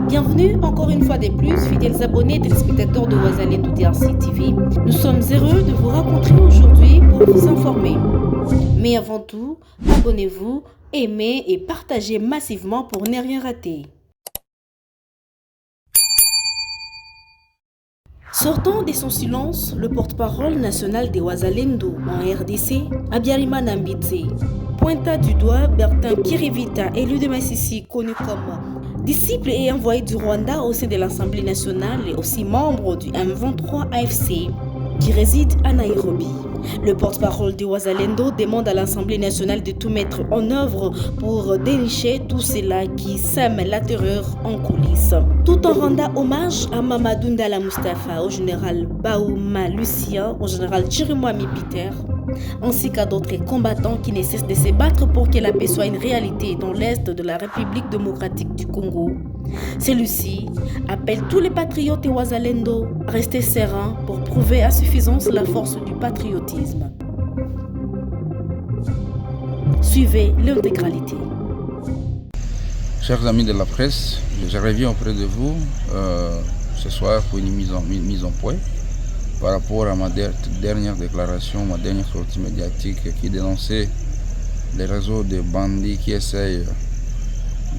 Bienvenue encore une fois de plus, fidèles abonnés et téléspectateurs de Ouazalendo DRC TV. Nous sommes heureux de vous rencontrer aujourd'hui pour vous informer. Mais avant tout, abonnez-vous, aimez et partagez massivement pour ne rien rater. Sortant de son silence, le porte-parole national des Ouazalendo en RDC, Abiarima Nambidze, pointa du doigt Bertin Kirivita, élu de Massissi, connu comme disciple et envoyé du Rwanda au sein de l'Assemblée nationale et aussi membre du M23 AFC, qui réside à Nairobi. Le porte-parole de Ouazalendo demande à l'Assemblée nationale de tout mettre en œuvre pour dénicher tout cela qui sème la terreur en coulisses. Tout en rendant hommage à Mamadou Ndala Mustafa, au général Baouma Lucien, au général Chirimwami Peter, ainsi qu'à d'autres combattants qui ne cessent de se battre pour que la paix soit une réalité dans l'Est de la République démocratique du Congo. Celui-ci appelle tous les patriotes et Ouazalendo à rester sereins pour prouver à suffisance la force du patriotisme. Suivez l'intégralité. Chers amis de la presse, je reviens auprès de vous ce soir pour une mise en point par rapport à ma dernière déclaration, ma dernière sortie médiatique qui dénonçait les réseaux de bandits qui essayent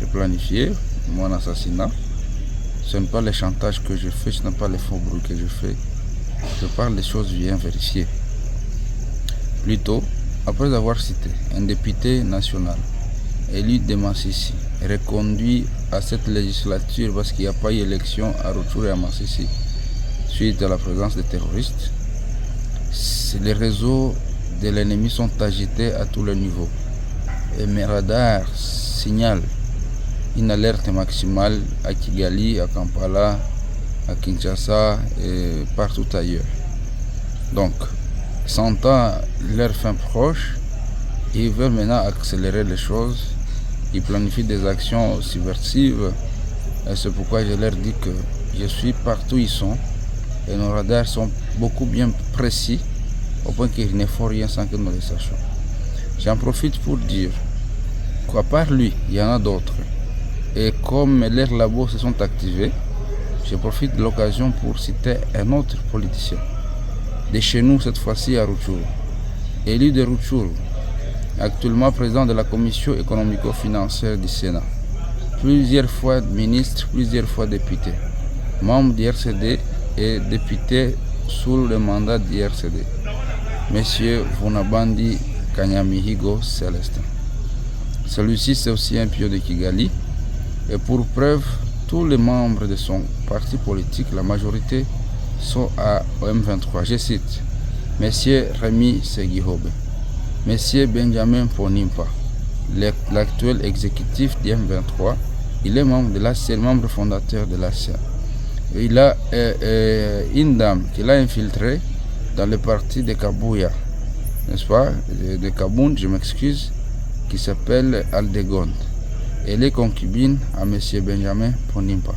de planifier mon assassinat. Ce n'est pas le chantage que je fais, ce n'est pas les faux bruits que je fais. Je parle des choses bien vérifiées. Plutôt, après avoir cité un député national élu de Massissi, reconduit à cette législature parce qu'il n'y a pas eu élection à Rutshuru et à Massissi suite à la présence des terroristes, les réseaux de l'ennemi sont agités à tous les niveaux. Et mes radars signalent une alerte maximale à Kigali, à Kampala, à Kinshasa et partout ailleurs. Donc, sentant leur fin proche, ils veulent maintenant accélérer les choses. Ils planifient des actions subversives. Et c'est pourquoi je leur dis que je suis partout où ils sont. Et nos radars sont beaucoup bien précis, au point qu'il ne faut rien sans que nous le sachions. J'en profite pour dire qu'à part lui, il y en a d'autres. Et comme leurs labos se sont activés, je profite de l'occasion pour citer un autre politicien, de chez nous cette fois-ci à Rutshuru, élu de Rutshuru, actuellement président de la commission économico-financière du Sénat, plusieurs fois ministre, plusieurs fois député, membre du RCD et député sous le mandat du RCD, Monsieur Vunabandi Kanyamihigo Célestin. Celui-ci, c'est aussi un pion de Kigali. Et pour preuve, tous les membres de son parti politique, la majorité, sont à M23. Je cite Monsieur Rémi Segihobe, Monsieur Benjamin Ponimpa, l'actuel exécutif du M23. Il est membre de l'ACIA, membre fondateur de l'ACIA. Il a une dame qu'il a infiltrée dans le parti de Kabouya, n'est-ce pas, de Kabound, je m'excuse, qui s'appelle Aldegonde. Elle est concubine à M. Benjamin Ponimpa.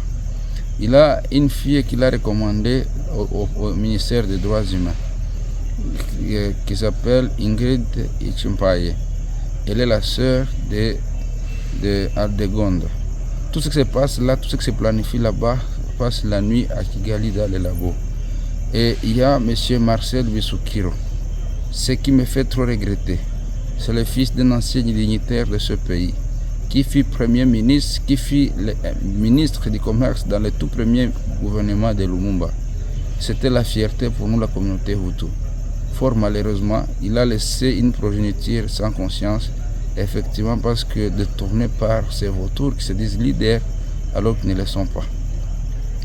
Il a une fille qu'il a recommandée au ministère des Droits Humains, qui s'appelle Ingrid Ichimpaye. Elle est la sœur de Aldegonde. Tout ce qui se passe là, tout ce qui se planifie là-bas, passe la nuit à Kigali dans les labos. Et il y a M. Marcel Bissoukiro. Ce qui me fait trop regretter, c'est le fils d'un ancien dignitaire de ce pays, qui fut Premier ministre, qui fut le ministre du Commerce dans le tout premier gouvernement de Lumumba. C'était la fierté pour nous, la communauté Hutu. Fort malheureusement, il a laissé une progéniture sans conscience, effectivement parce que détourné par ces vautours qui se disent leaders alors qu'ils ne le sont pas.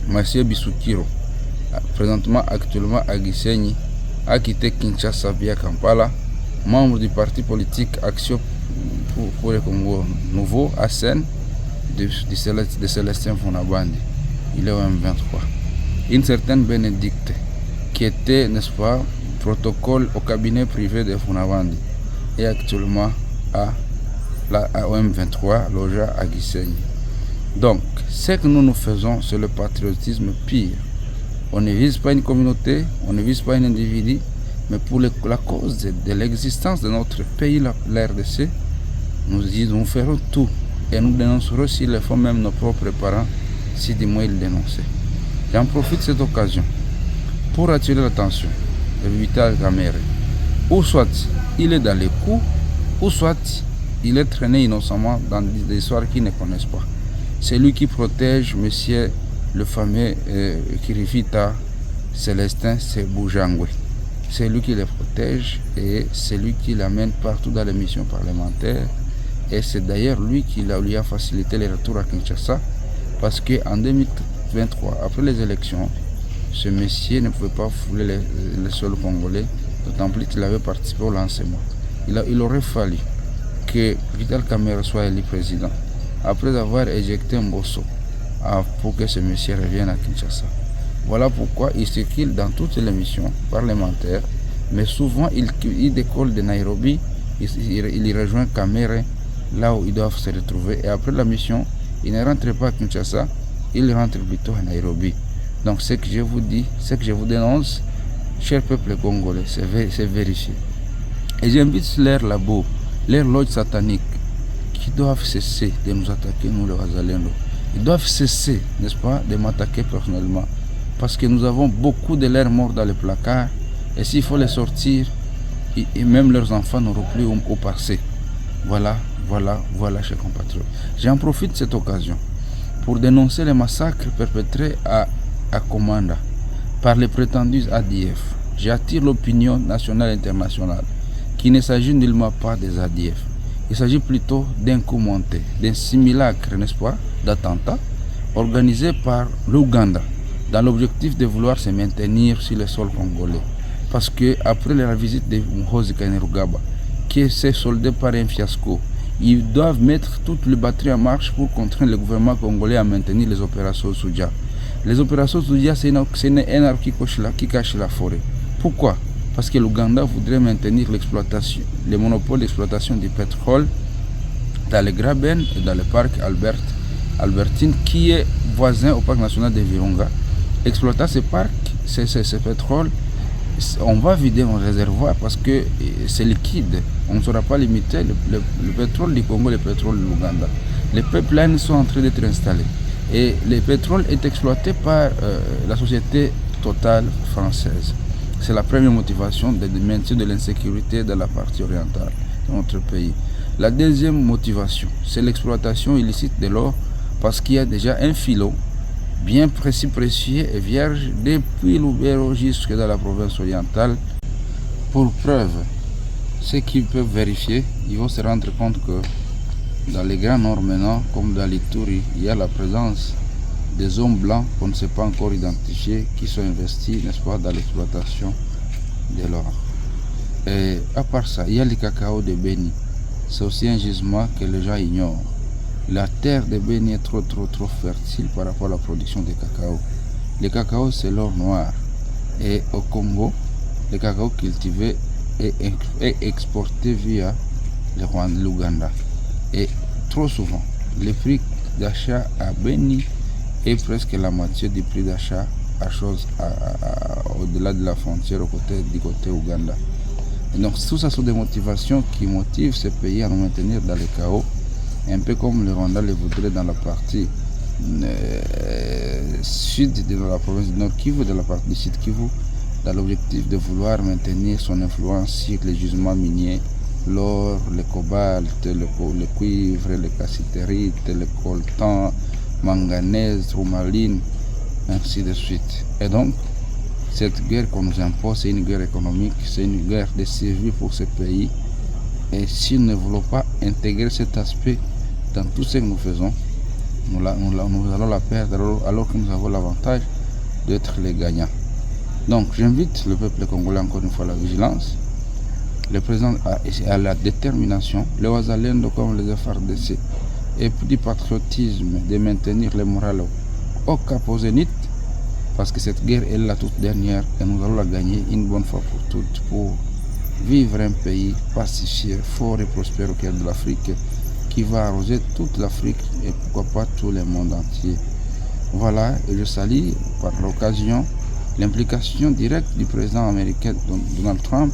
Monsieur Bissoukiro, présentement actuellement à Gisenyi, a quitté Kinshasa via Kampala, membre du parti politique Action pour le Congo Nouveau, ASEN, de Célestin Vunabandi. Il est au M23. Une certaine Bénédicte, qui était, n'est-ce pas, protocole au cabinet privé de Vunabandi, est actuellement au M23, Loja à Gisenyi. Donc, ce que nous faisons, c'est le patriotisme pire. On ne vise pas une communauté, on ne vise pas un individu, mais pour la cause de l'existence de notre pays, la RDC, nous ferons tout. Et nous dénoncerons s'il le faut même nos propres parents si du moins il dénonçait. J'en profite de cette occasion pour attirer l'attention de Vital Kamerhe. Ou soit il est dans les coups, ou soit il est traîné innocemment dans des histoires qu'ils ne connaissent pas. C'est lui qui protège monsieur le fameux Kirivita Célestin Sebujangwe. C'est lui qui les protège et c'est lui qui l'amène partout dans les missions parlementaires. Et c'est d'ailleurs lui qui lui a facilité les retours à Kinshasa parce qu'en 2023, après les élections, ce monsieur ne pouvait pas fouler les sols congolais, d'autant plus qu'il avait participé au lancement. Il aurait fallu que Vital Kamerhe soit élu président après avoir éjecté Mbosso pour que ce monsieur revienne à Kinshasa. Voilà pourquoi il circule dans toutes les missions parlementaires, mais souvent il décolle de Nairobi, il rejoint Kamerhe là où ils doivent se retrouver, et après la mission, il ne rentre pas à Kinshasa, il rentre plutôt à Nairobi. Donc ce que je vous dis, ce que je vous dénonce, cher peuple congolais, c'est vérifié. Et j'invite leurs labos, leurs loges sataniques, qui doivent cesser de nous attaquer, nous les Wazalendo. Ils doivent cesser, n'est-ce pas, de m'attaquer personnellement. Parce que nous avons beaucoup de leurs morts dans le placard, et s'il faut les sortir, et même leurs enfants n'auront plus au passé. Voilà, chers compatriotes. J'en profite de cette occasion pour dénoncer les massacres perpétrés à Komanda par les prétendus ADF. J'attire l'opinion nationale et internationale qu'il ne s'agit nullement pas des ADF. Il s'agit plutôt d'un coup monté, d'un simulacre, n'est-ce pas, d'attentat organisé par l'Ouganda dans l'objectif de vouloir se maintenir sur le sol congolais. Parce que après la visite de Muhoozi Kainerugaba, qui s'est soldé par un fiasco, ils doivent mettre toutes les batteries en marche pour contraindre le gouvernement congolais à maintenir les opérations Soudia. Les opérations Soudia, c'est un arbre qui cache la forêt. Pourquoi? Parce que l'Ouganda voudrait maintenir l'exploitation, le monopole d'exploitation du pétrole dans le Graben et dans le parc Albertine, qui est voisin au parc national de Virunga. Exploitant ce parc, ce pétrole, on va vider un réservoir parce que c'est liquide. On ne saura pas limiter le pétrole du Congo, le pétrole de l'Ouganda. Les pipelines sont en train d'être installés. Et le pétrole est exploité par la société Total française. C'est la première motivation de maintien de l'insécurité dans la partie orientale de notre pays. La deuxième motivation, c'est l'exploitation illicite de l'or parce qu'il y a déjà un filon bien précis, précieux et vierge depuis l'Oubero jusque dans la province orientale. Pour preuve, ceux qui peuvent vérifier, ils vont se rendre compte que dans les Grands Nord maintenant, comme dans l'Ituri, il y a la présence des hommes blancs qu'on ne sait pas encore identifier qui sont investis, n'est-ce pas, dans l'exploitation de l'or. Et à part ça, il y a le cacao de Beni. C'est aussi un gisement que les gens ignorent. La terre de Beni est trop fertile par rapport à la production de cacao. Le cacao, c'est l'or noir. Et au Congo, le cacao cultivé est exporté via l'Ouganda. Et trop souvent, le prix d'achat à Beni est presque la moitié du prix d'achat au-delà de la frontière du côté Ouganda. Et donc tout ça sont des motivations qui motivent ces pays à nous maintenir dans le chaos, un peu comme le Rwanda le voudrait dans la partie sud de la province du Nord Kivu, de la partie du Sud Kivu, dans l'objectif de vouloir maintenir son influence sur les gisements miniers, l'or, le cobalt, le cuivre, le cassiterite, le coltan, manganèse, tourmaline, ainsi de suite. Et donc, cette guerre qu'on nous impose, c'est une guerre économique, c'est une guerre de survie pour ce pays. Et si nous ne voulons pas intégrer cet aspect dans tout ce que nous faisons, nous allons la perdre alors que nous avons l'avantage d'être les gagnants. Donc, j'invite le peuple congolais encore une fois à la vigilance, le président à la détermination, les Wazalendo comme les FRDC, et du patriotisme de maintenir le moral au cap au zénith, parce que cette guerre est la toute dernière et nous allons la gagner une bonne fois pour toutes pour vivre un pays pacifié, fort et prospère au cœur de l'Afrique qui va arroser toute l'Afrique et pourquoi pas tout le monde entier. Voilà, et je salue par l'occasion l'implication directe du président américain Donald Trump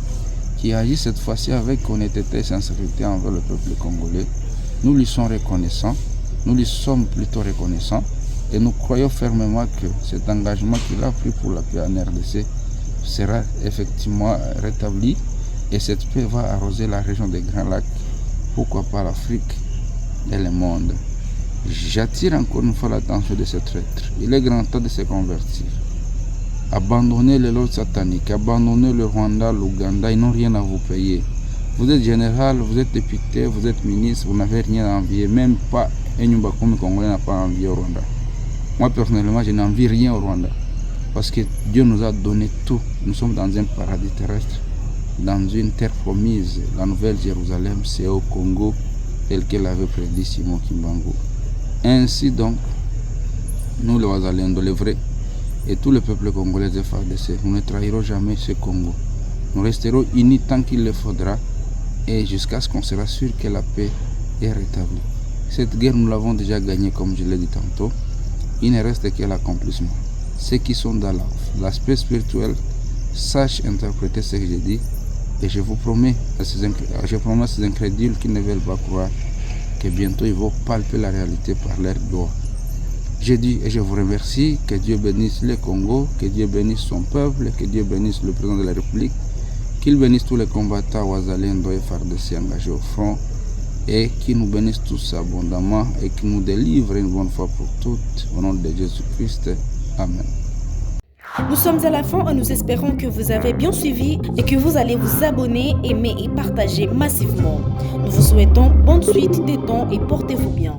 qui agit cette fois-ci avec honnêteté et sincérité envers le peuple congolais. Nous lui sommes reconnaissants, nous lui sommes plutôt reconnaissants Et nous croyons fermement que cet engagement qu'il a pris pour la paix en RDC sera effectivement rétabli et cette paix va arroser la région des Grands Lacs, pourquoi pas l'Afrique et le monde. J'attire encore une fois l'attention de ce traître. Il est grand temps de se convertir. Abandonnez les lots sataniques, abandonnez le Rwanda, l'Ouganda, ils n'ont rien à vous payer. Vous êtes général, vous êtes député, vous êtes ministre, vous n'avez rien à envier, même pas un Nyumbakomi congolais n'a pas envie au Rwanda. Moi personnellement, je n'envie rien au Rwanda. Parce que Dieu nous a donné tout. Nous sommes dans un paradis terrestre, dans une terre promise. La nouvelle Jérusalem, c'est au Congo, tel qu'elle avait prédit Simon Kimbangu. Ainsi donc, nous les Wazalendo, les vrais, et tout le peuple congolais de FARDC, nous ne trahirons jamais ce Congo. Nous resterons unis tant qu'il le faudra et jusqu'à ce qu'on sera sûr que la paix est rétablie. Cette guerre, nous l'avons déjà gagnée, comme je l'ai dit tantôt. Il ne reste que l'accomplissement. Ceux qui sont dans l'aspect spirituel sachent interpréter ce que je dis et je vous promets à ces incrédules qui ne veulent pas croire que bientôt ils vont palper la réalité par leurs doigts. Je dis et je vous remercie, que Dieu bénisse le Congo, que Dieu bénisse son peuple, que Dieu bénisse le président de la République, qu'il bénisse tous les combattants Wazalendo et FARDC engagés au front et qu'il nous bénisse tous abondamment et qu'il nous délivre une bonne fois pour toutes au nom de Jésus-Christ. Amen. Nous sommes à la fin et nous espérons que vous avez bien suivi et que vous allez vous abonner, aimer et partager massivement. Nous vous souhaitons bonne suite des temps et portez-vous bien.